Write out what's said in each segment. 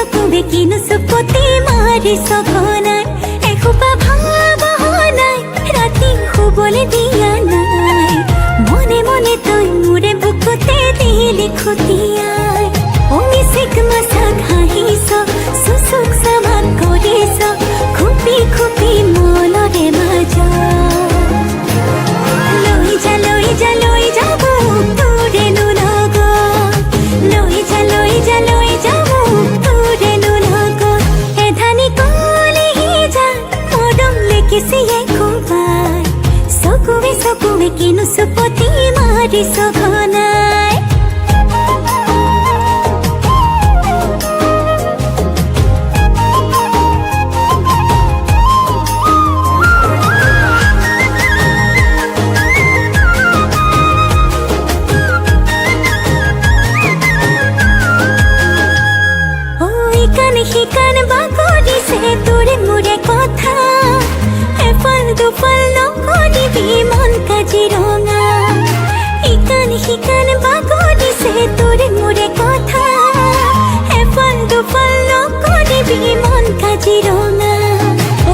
চকুবে কিনো চুপতি মাৰি সঘনাই এসোপা ভাৱনাই ৰাতি শুবলৈ দিয়া নাই মনে মনে তই মোৰে বুকুতে দিলি খুটিয়াই অমিচিক মাছাক হাঁহিছ চুচুক চামাক কৰিছ খুপি খুপি মনৰে মাজত লৈ যা মোক তোৰেনো লগত লৈ যা মোক তোৰেনো লগত এধানি কলিহি যা মৰম লেকিছিয়ে খুবাই চকুৱে কিনো চুপতি মাৰি সঘনাই শিকান বাকৰিছে তোৰে মোৰে কথা এফাল দুফাল নকৰিবি মন কাজিৰঙা শিকান বাকৰিছে তোৰে মোৰে কথা এফাল দুফাল নকৰিবি মন কাজিৰঙা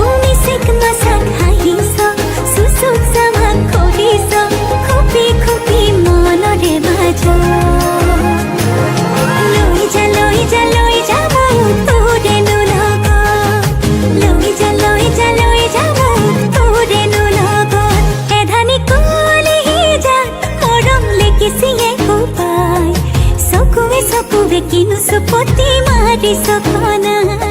অমিচিক মাছাক হাঁহিছ চুচুক চামাক কৰিছ খুপি খুপি মনৰে মাজত লৈ যা মোক তোৰেনো লগত লৈ যা মোক তোৰেনো লগত এধানি কলিহি যা মৰম লেকিছিয়ে খুবাই চকুৱে কিনো চুপতি মাৰি সঘনাই